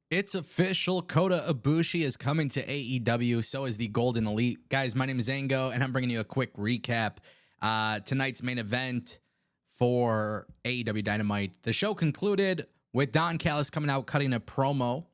It's official. Kota Ibushi is coming to AEW. So is the Golden Elite. Guys, my name is Ango, and I'm bringing you a quick recap. Tonight's main event for AEW Dynamite. The show concluded with Don Callis coming out, cutting a promo.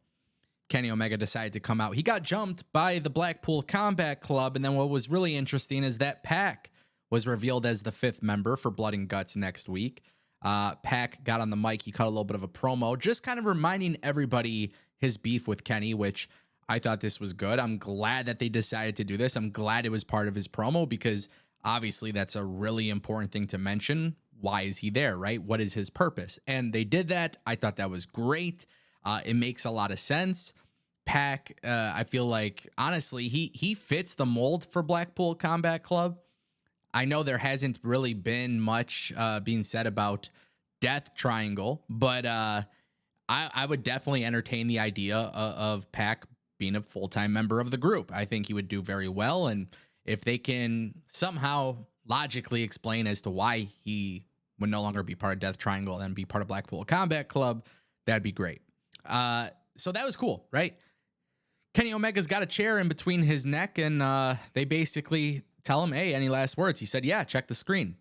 Kenny Omega decided to come out. He got jumped by the Blackpool Combat Club. And then what was really interesting is that Pac was revealed as the 5th member for Blood and Guts next week. Pac got on the mic. He cut a little bit of a promo, just kind of reminding everybody his beef with Kenny, which I thought this was good. I'm glad that they decided to do this. I'm glad it was part of his promo because obviously that's a really important thing to mention. Why is he there, right? What is his purpose? And they did that. I thought that was great. It makes a lot of sense. Pac, I feel like, honestly, he fits the mold for Blackpool Combat Club. I know there hasn't really been much being said about Death Triangle, but I would definitely entertain the idea of Pac being a full-time member of the group. I think he would do very well, and if they can somehow logically explain as to why he would no longer be part of Death Triangle and be part of Blackpool Combat Club, that'd be great. So that was cool, right? Kenny Omega's got a chair in between his neck, and they basically tell him, hey, any last words? He said, yeah, check the screen.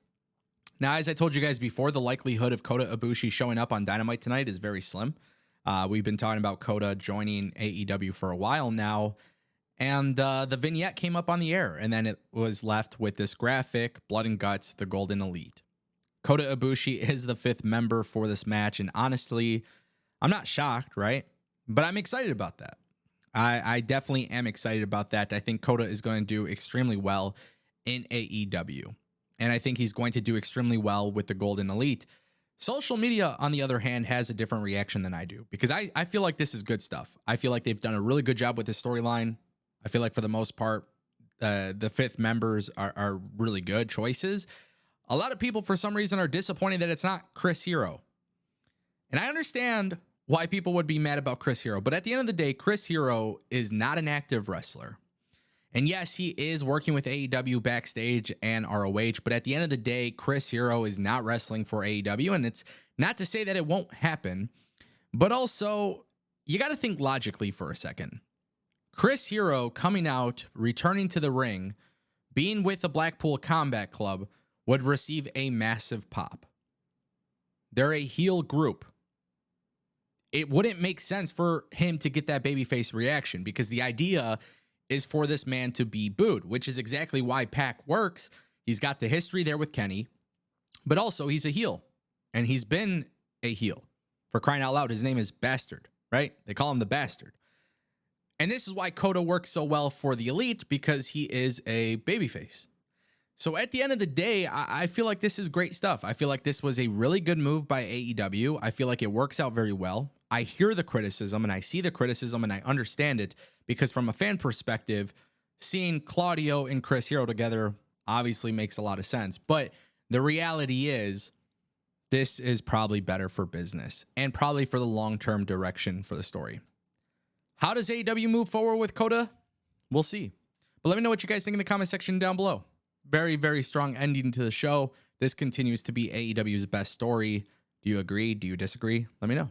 Now, as I told you guys before, the likelihood of Kota Ibushi showing up on Dynamite tonight is very slim. We've been talking about Kota joining AEW for a while now, and the vignette came up on the air, and then it was left with this graphic, Blood and Guts, the Golden Elite. Kota Ibushi is the 5th member for this match, and honestly, I'm not shocked, right? But I'm excited about that. I definitely am excited about that. I think Kota is going to do extremely well in AEW. And I think he's going to do extremely well with the Golden Elite. Social media, on the other hand, has a different reaction than I do. Because I feel like this is good stuff. I feel like they've done a really good job with this storyline. I feel like for the most part, the 5th members are really good choices. A lot of people, for some reason, are disappointed that it's not Chris Hero. And I understand why people would be mad about Chris Hero. But at the end of the day, Chris Hero is not an active wrestler. And yes, he is working with AEW backstage and ROH. But at the end of the day, Chris Hero is not wrestling for AEW. And it's not to say that it won't happen. But also, you got to think logically for a second. Chris Hero coming out, returning to the ring, being with the Blackpool Combat Club would receive a massive pop. They're a heel group. It wouldn't make sense for him to get that babyface reaction because the idea is for this man to be booed, which is exactly why Pac works. He's got the history there with Kenny, but also he's a heel, and he's been a heel. For crying out loud, his name is Bastard, right? They call him the Bastard. And this is why Kota works so well for the Elite, because he is a babyface. So at the end of the day, I feel like this is great stuff. I feel like this was a really good move by AEW. I feel like it works out very well. I hear the criticism and I see the criticism and I understand it because from a fan perspective, seeing Claudio and Chris Hero together obviously makes a lot of sense. But the reality is this is probably better for business and probably for the long-term direction for the story. How does AEW move forward with Kota? We'll see. But let me know what you guys think in the comment section down below. Very, very strong ending to the show. This continues to be AEW's best story. Do you agree? Do you disagree? Let me know.